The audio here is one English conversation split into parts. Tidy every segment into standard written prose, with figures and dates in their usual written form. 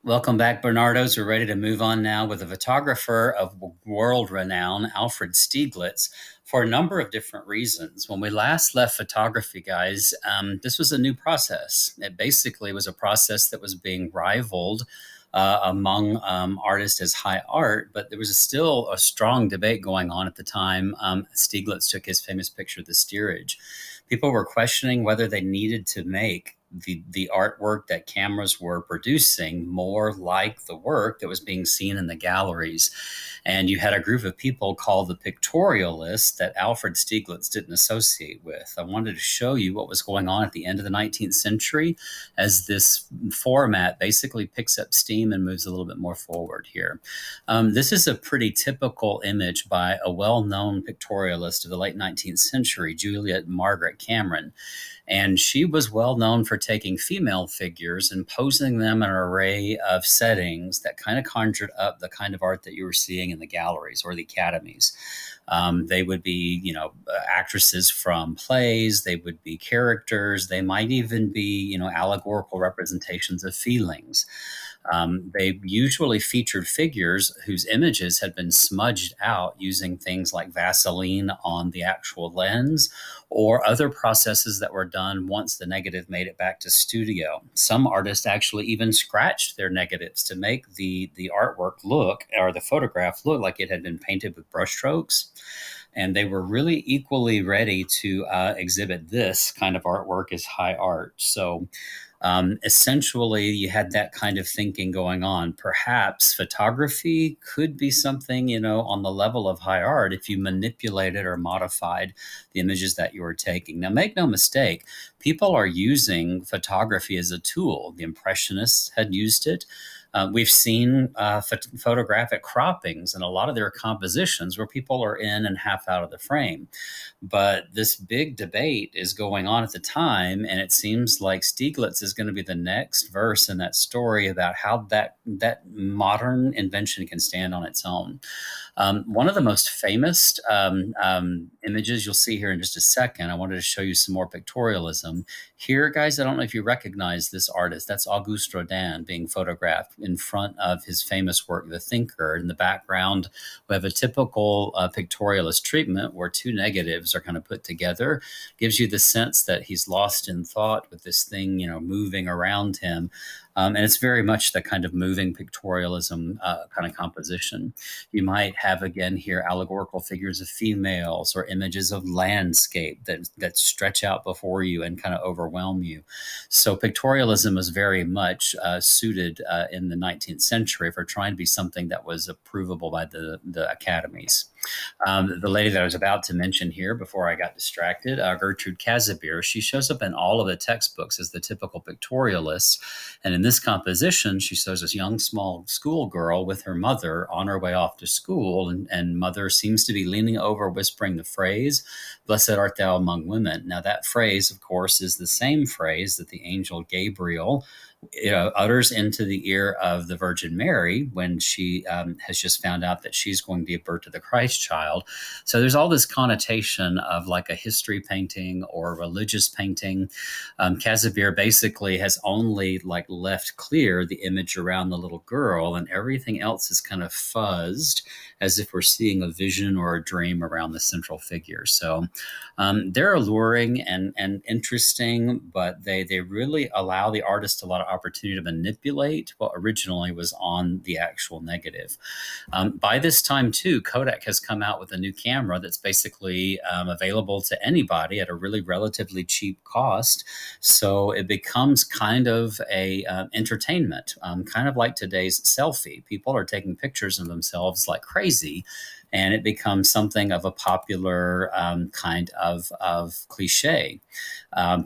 Welcome back, Bernardos. We're ready to move on now with a photographer of world renown, Alfred Stieglitz, for a number of different reasons. When we last left photography, guys, this was a new process. It basically was a process that was being rivaled among artists as high art, but there was still a strong debate going on at the time. Stieglitz took his famous picture, The Steerage. People were questioning whether they needed to make the artwork that cameras were producing more like the work that was being seen in the galleries. And you had a group of people called the pictorialists that Alfred Stieglitz didn't associate with. I wanted to show you what was going on at the end of the 19th century as this format basically picks up steam and moves a little bit more forward here. This is a pretty typical image by a well-known pictorialist of the late 19th century, Juliet Margaret Cameron. And she was well known for taking female figures and posing them in an array of settings that kind of conjured up the kind of art that you were seeing in the galleries or the academies. They would be, actresses from plays. They would be characters. They might even be, allegorical representations of feelings. They usually featured figures whose images had been smudged out using things like Vaseline on the actual lens or other processes that were done once the negative made it back to studio. Some artists actually even scratched their negatives to make the artwork look, or the photograph look, like it had been painted with brushstrokes. And they were really equally ready to exhibit this kind of artwork as high art. So essentially, you had that kind of thinking going on. Perhaps photography could be something, on the level of high art if you manipulated or modified the images that you were taking. Now, make no mistake, people are using photography as a tool. The Impressionists had used it. We've seen photographic croppings in a lot of their compositions where people are in and half out of the frame. But this big debate is going on at the time, and it seems like Stieglitz is going to be the next verse in that story about how that modern invention can stand on its own. One of the most famous images you'll see here in just a second, I wanted to show you some more pictorialism. Here, guys, I don't know if you recognize this artist. That's Auguste Rodin being photographed in front of his famous work, The Thinker. In the background, we have a typical pictorialist treatment where two negatives are kind of put together. Gives you the sense that he's lost in thought with this thing, moving around him. And it's very much the kind of moving pictorialism kind of composition. You might have, again, here allegorical figures of females or images of landscape that stretch out before you and kind of overwhelm you. So pictorialism is very much suited in the 19th century for trying to be something that was approvable by the academies. The lady that I was about to mention here before I got distracted, Gertrude Casimir, she shows up in all of the textbooks as the typical pictorialist. And in this composition, she shows this young, small schoolgirl with her mother on her way off to school. And mother seems to be leaning over, whispering the phrase, "Blessed art thou among women." Now, that phrase, of course, is the same phrase that the angel Gabriel utters into the ear of the Virgin Mary when she has just found out that she's going to give birth to the Christ child. So there's all this connotation of like a history painting or a religious painting. Casimir basically has only left clear the image around the little girl, and everything else is kind of fuzzed as if we're seeing a vision or a dream around the central figure. So they're alluring and interesting, but they really allow the artist a lot of opportunity to manipulate what originally was on the actual negative. By this time, too, Kodak has come out with a new camera that's basically available to anybody at a really relatively cheap cost. So it becomes kind of a entertainment, kind of like today's selfie. People are taking pictures of themselves like crazy, and it becomes something of a popular kind of cliche.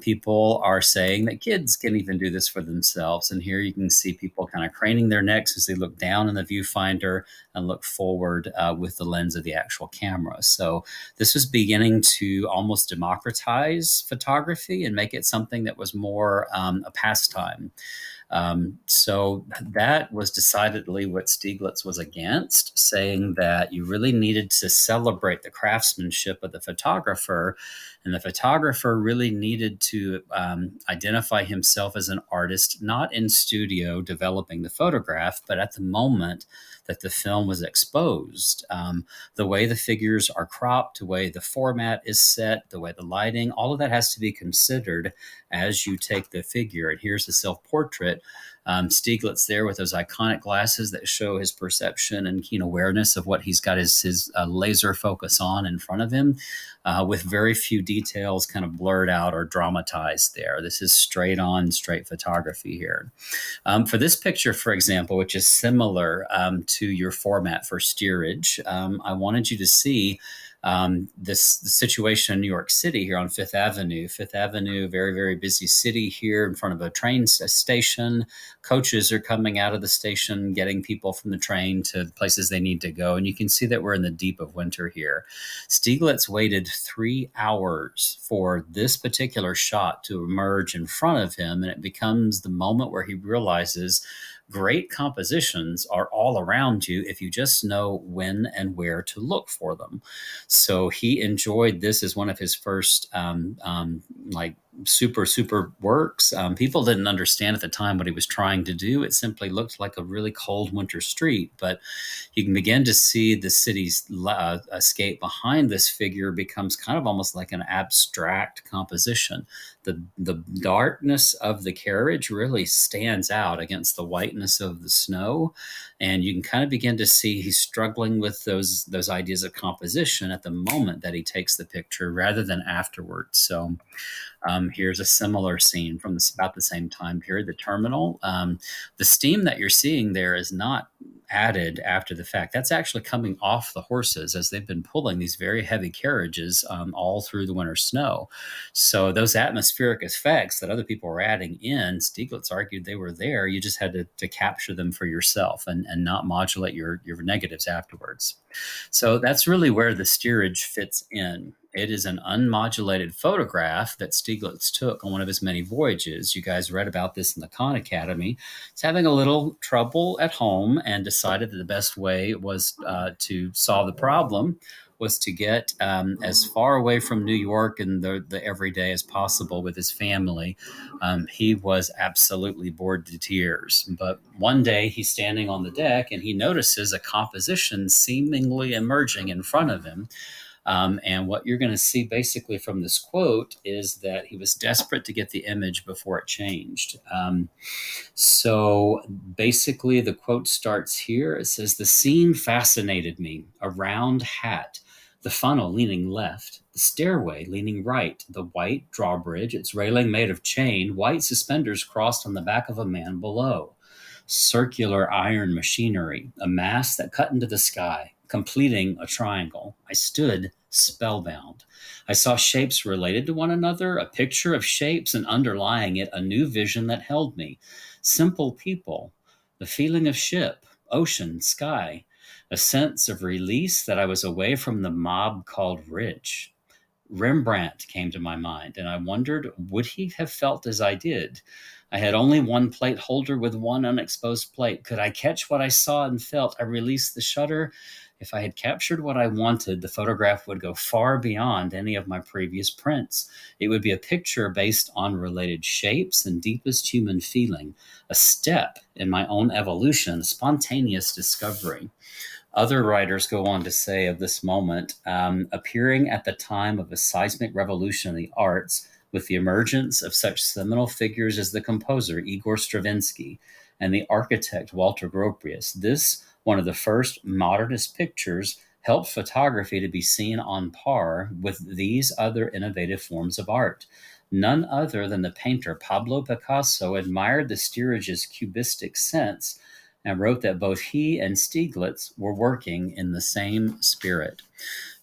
People are saying that kids can even do this for themselves. And here you can see people kind of craning their necks as they look down in the viewfinder and look forward with the lens of the actual camera. So this was beginning to almost democratize photography and make it something that was more a pastime. So that was decidedly what Stieglitz was against, saying that you really needed to celebrate the craftsmanship of the photographer, and the photographer really needed to identify himself as an artist, not in studio developing the photograph, but at the moment that the film was exposed. The way the figures are cropped, the way the format is set, the way the lighting, all of that has to be considered as you take the figure. And here's the self portrait. Stieglitz there with those iconic glasses that show his perception and keen awareness of what he's got his laser focus on in front of him, with very few details kind of blurred out or dramatized there. This is straight photography here. For this picture, for example, which is similar to your format for steerage, I wanted you to see this the situation in New York City here on Fifth Avenue. Fifth Avenue, very, very busy city here in front of a train station. Coaches are coming out of the station, getting people from the train to places they need to go. And you can see that we're in the deep of winter here. Stieglitz waited 3 hours for this particular shot to emerge in front of him. And it becomes the moment where he realizes great compositions are all around you if you just know when and where to look for them. So he enjoyed this as one of his first like super works. People didn't understand at the time what he was trying to do. It simply looked like a really cold winter street, but you can begin to see the city's escape behind this figure becomes kind of almost like an abstract composition. The darkness of the carriage really stands out against the whiteness of the snow, and you can kind of begin to see he's struggling with those ideas of composition at the moment that he takes the picture rather than afterwards. So here's a similar scene from about the same time period, the terminal. The steam that you're seeing there is not added after the fact. That's actually coming off the horses as they've been pulling these very heavy carriages all through the winter snow. So those atmospheric effects that other people were adding in, Stieglitz argued they were there. You just had to capture them for yourself and not modulate your negatives afterwards. So that's really where the steerage fits in. It is an unmodulated photograph that Stieglitz took on one of his many voyages. You guys read about this in the Khan Academy. He's having a little trouble at home and decided that the best way was to solve the problem was to get as far away from New York and the everyday as possible with his family. He was absolutely bored to tears. But one day he's standing on the deck and he notices a composition seemingly emerging in front of him. And what you're going to see basically from this quote is that he was desperate to get the image before it changed. So basically, the quote starts here. It says, "The scene fascinated me. A round hat, the funnel leaning left, the stairway leaning right, the white drawbridge, its railing made of chain, white suspenders crossed on the back of a man below. Circular iron machinery, a mast that cut into the sky, completing a triangle. I stood spellbound. I saw shapes related to one another, a picture of shapes, and underlying it, a new vision that held me. Simple people, the feeling of ship, ocean, sky, a sense of release that I was away from the mob called rich. Rembrandt came to my mind, and I wondered, would he have felt as I did? I had only one plate holder with one unexposed plate. Could I catch what I saw and felt? I released the shutter. If I had captured what I wanted, the photograph would go far beyond any of my previous prints. It would be a picture based on related shapes and deepest human feeling, a step in my own evolution, spontaneous discovery." Other writers go on to say of this moment, appearing at the time of a seismic revolution in the arts, with the emergence of such seminal figures as the composer Igor Stravinsky and the architect Walter Gropius, this, one of the first modernist pictures, helped photography to be seen on par with these other innovative forms of art. None other than the painter Pablo Picasso admired the steerage's cubistic sense and wrote that both he and Stieglitz were working in the same spirit.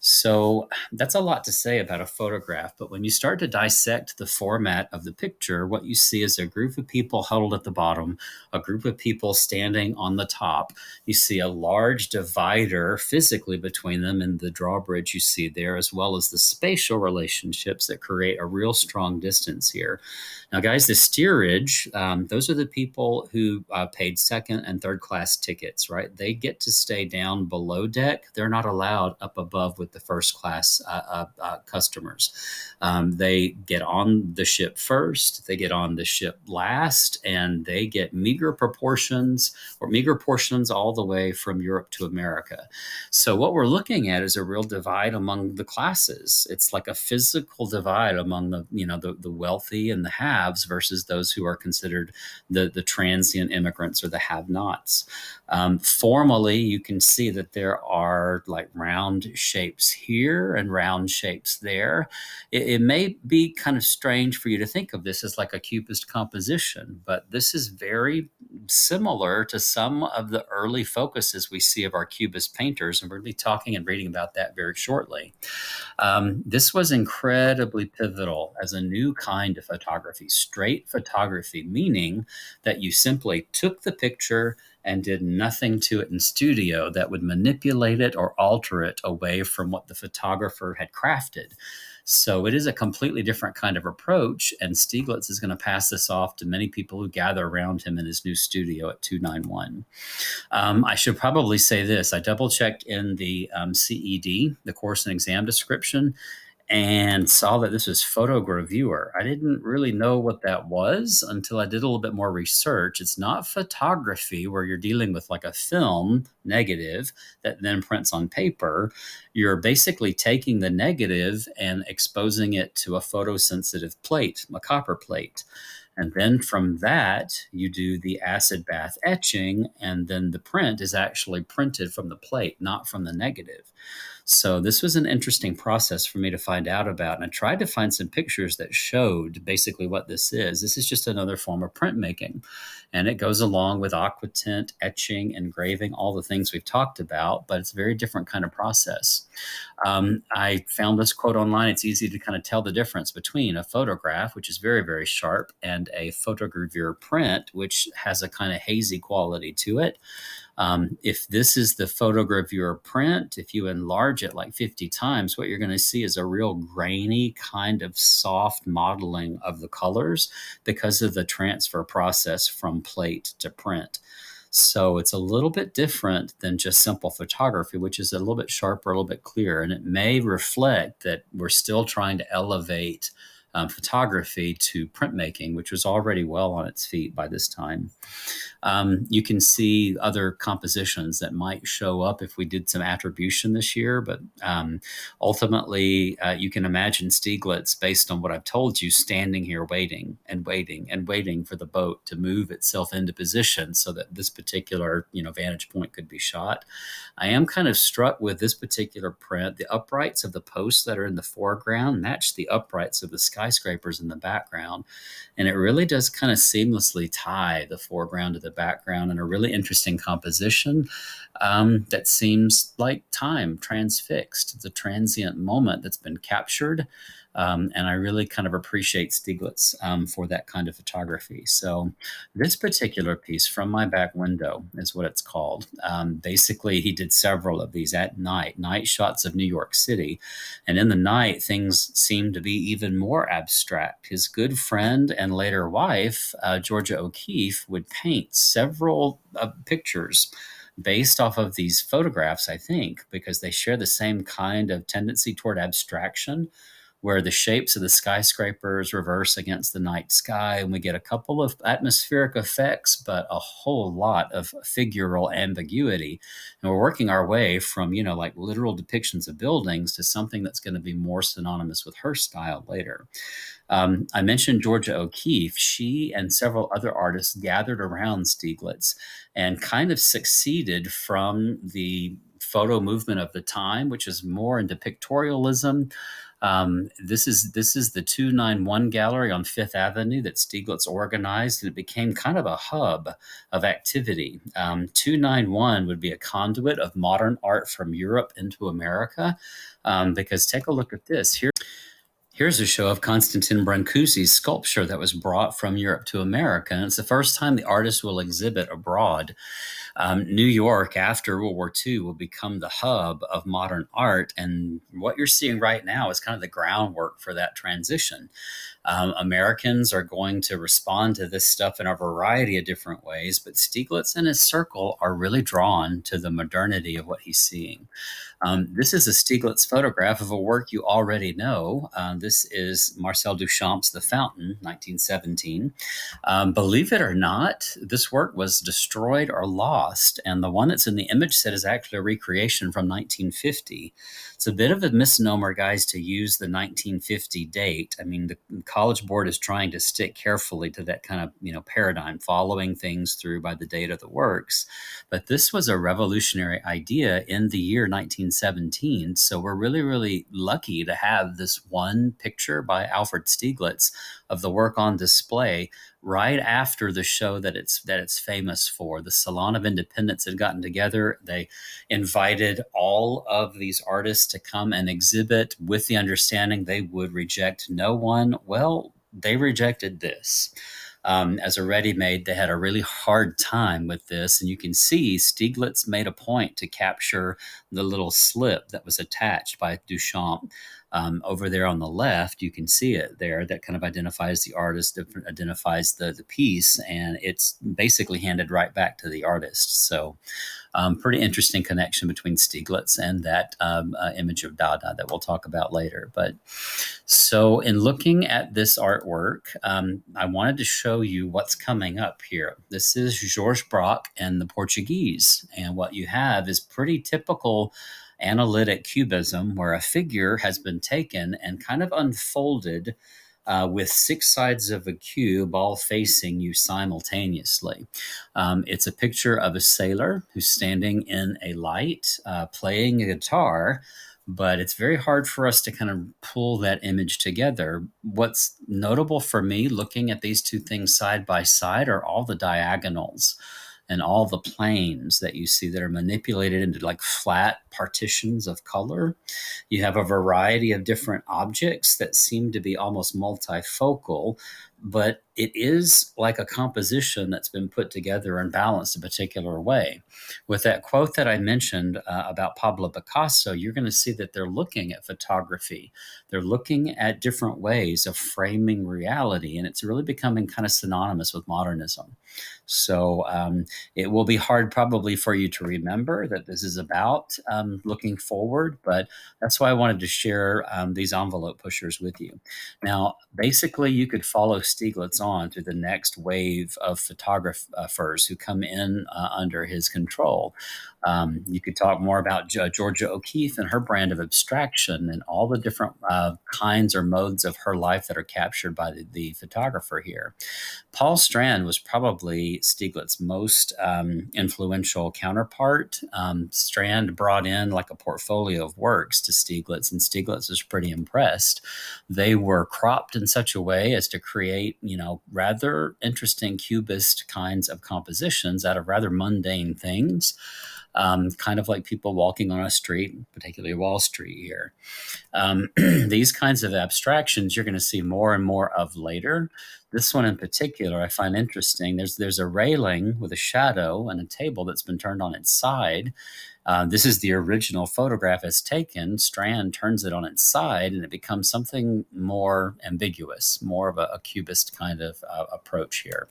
So that's a lot to say about a photograph, but when you start to dissect the format of the picture, what you see is a group of people huddled at the bottom, a group of people standing on the top. You see a large divider physically between them and the drawbridge you see there, as well as the spatial relationships that create a real strong distance here. Now, guys, the steerage, those are the people who paid second and third class tickets, right? They get to stay down below deck. They're not allowed up above with the first class customers. They get on the ship first, they get on the ship last, and they get meager proportions or meager portions all the way from Europe to America. So what we're looking at is a real divide among the classes. It's like a physical divide among the wealthy and the haves versus those who are considered the transient immigrants or the have-nots. Formally, you can see that there are like round shapes here and round shapes there. It may be kind of strange for you to think of this as like a cubist composition, but this is very similar to some of the early focuses we see of our cubist painters, and we're going to be talking and reading about that very shortly. This was incredibly pivotal as a new kind of photography, straight photography, meaning that you simply took the picture and did nothing to it in studio that would manipulate it or alter it away from what the photographer had crafted. So it is a completely different kind of approach, and Stieglitz is going to pass this off to many people who gather around him in his new studio at 291. I should probably say this. I double checked in the CED, the course and exam description, and saw that this was photogravure. I didn't really know what that was until I did a little bit more research. It's not photography where you're dealing with like a film negative that then prints on paper. You're basically taking the negative and exposing it to a photosensitive plate, a copper plate. And then from that, you do the acid bath etching, and then the print is actually printed from the plate, not from the negative. So this was an interesting process for me to find out about. And I tried to find some pictures that showed basically what this is. This is just another form of printmaking. And it goes along with aquatint, etching, engraving, all the things we've talked about, but it's a very different kind of process. I found this quote online. It's easy to kind of tell the difference between a photograph, which is very, very sharp, and a photogravure print, which has a kind of hazy quality to it. If this is the photogravure print, if you enlarge it like 50 times, what you're going to see is a real grainy kind of soft modeling of the colors because of the transfer process from plate to print. So it's a little bit different than just simple photography, which is a little bit sharper, a little bit clearer. And it may reflect that we're still trying to elevate photography to printmaking, which was already well on its feet by this time. You can see other compositions that might show up if we did some attribution this year, but ultimately you can imagine Stieglitz, based on what I've told you, standing here waiting and waiting and waiting for the boat to move itself into position so that this particular vantage point could be shot. I am kind of struck with this particular print. The uprights of the posts that are in the foreground match the uprights of the skyscrapers in the background. And it really does kind of seamlessly tie the foreground to the background in a really interesting composition that seems like time transfixed. It's a transient moment that's been captured. And I really kind of appreciate Stieglitz for that kind of photography. So this particular piece, From My Back Window, is what it's called. Basically, he did several of these at night shots of New York City. And in the night, things seem to be even more abstract. His good friend and later wife, Georgia O'Keeffe, would paint several pictures based off of these photographs, I think, because they share the same kind of tendency toward abstraction, where the shapes of the skyscrapers reverse against the night sky, and we get a couple of atmospheric effects, but a whole lot of figural ambiguity. And we're working our way from, like literal depictions of buildings to something that's going to be more synonymous with her style later. I mentioned Georgia O'Keeffe. She and several other artists gathered around Stieglitz and kind of succeeded from the photo movement of the time, which is more into pictorialism, This is the 291 gallery on Fifth Avenue that Stieglitz organized, and it became kind of a hub of activity. 291 would be a conduit of modern art from Europe into America, because take a look at this. Here's a show of Konstantin Brancusi's sculpture that was brought from Europe to America, and it's the first time the artist will exhibit abroad. New York after World War II will become the hub of modern art, and what you're seeing right now is kind of the groundwork for that transition. Americans are going to respond to this stuff in a variety of different ways, but Stieglitz and his circle are really drawn to the modernity of what he's seeing. This is a Stieglitz photograph of a work you already know. This is Marcel Duchamp's The Fountain, 1917. Believe it or not, this work was destroyed or lost, and the one that's in the image set is actually a recreation from 1950. It's a bit of a misnomer, guys, to use the 1950 date. I mean, the College Board is trying to stick carefully to that kind of paradigm, following things through by the date of the works. But this was a revolutionary idea in the year 1917. So we're really, really lucky to have this one picture by Alfred Stieglitz of the work on display right after the show that it's famous for. The Salon of Independence had gotten together. They invited all of these artists to come and exhibit with the understanding they would reject no one. Well, they rejected this. As a ready-made, they had a really hard time with this. And you can see Stieglitz made a point to capture the little slip that was attached by Duchamp. Over there on the left, you can see it there. That kind of identifies the artist, identifies the piece, and it's basically handed right back to the artist. So pretty interesting connection between Stieglitz and that image of Dada that we'll talk about later. But so in looking at this artwork, I wanted to show you what's coming up here. This is Georges Braque and the Portuguese. And what you have is pretty typical analytic cubism, where a figure has been taken and kind of unfolded with six sides of a cube all facing you simultaneously. It's a picture of a sailor who's standing in a light, playing a guitar, but it's very hard for us to kind of pull that image together. What's notable for me looking at these two things side by side are all the diagonals and all the planes that you see that are manipulated into like flat partitions of color. You have a variety of different objects that seem to be almost multifocal, but it is like a composition that's been put together and balanced a particular way. With that quote that I mentioned about Pablo Picasso, you're going to see that they're looking at photography. They're looking at different ways of framing reality, and it's really becoming kind of synonymous with modernism. So it will be hard probably for you to remember that this is about looking forward, but that's why I wanted to share these envelope pushers with you. Now, basically, you could follow Stieglitz on to the next wave of photographers who come in under his control. You could talk more about Georgia O'Keeffe and her brand of abstraction and all the different kinds or modes of her life that are captured by the photographer here. Paul Strand was probably Stieglitz's most influential counterpart. Strand brought in like a portfolio of works to Stieglitz, and Stieglitz was pretty impressed. They were cropped in such a way as to create, rather interesting cubist kinds of compositions out of rather mundane things. Kind of like people walking on a street, particularly Wall Street here. These kinds of abstractions you're going to see more and more of later. This one in particular I find interesting. There's a railing with a shadow and a table that's been turned on its side. This is the original photograph as taken. Strand turns it on its side and it becomes something more ambiguous, more of a cubist kind of approach here.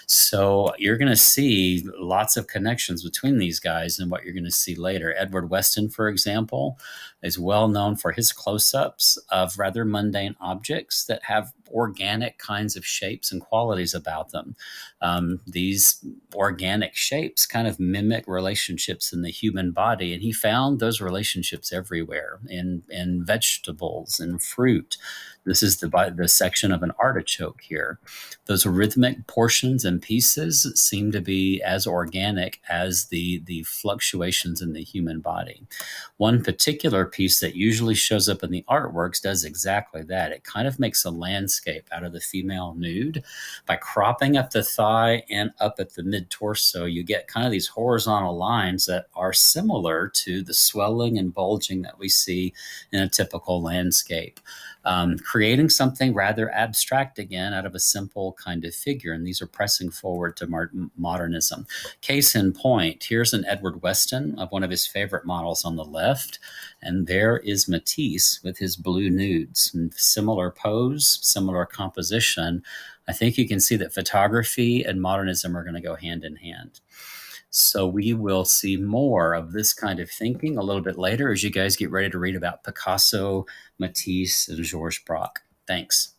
So you're going to see lots of connections between these guys and what you're going to see later. Edward Weston, for example, is well known for his close-ups of rather mundane objects that have organic kinds of shapes and qualities about them. These organic shapes kind of mimic relationships in the human body, and he found those relationships everywhere in vegetables and fruit. This is the section of an artichoke here. Those rhythmic portions and pieces seem to be as organic as the fluctuations in the human body. One particular piece that usually shows up in the artworks does exactly that. It kind of makes a landscape out of the female nude. By cropping up the thigh and up at the mid torso, you get kind of these horizontal lines that are similar to the swelling and bulging that we see in a typical landscape. Creating something rather abstract again out of a simple kind of figure. And these are pressing forward to modernism. Case in point, here's an Edward Weston of one of his favorite models on the left. And there is Matisse with his blue nudes. Similar pose, similar composition. I think you can see that photography and modernism are going to go hand in hand. So we will see more of this kind of thinking a little bit later as you guys get ready to read about Picasso, Matisse, and Georges Braque. Thanks.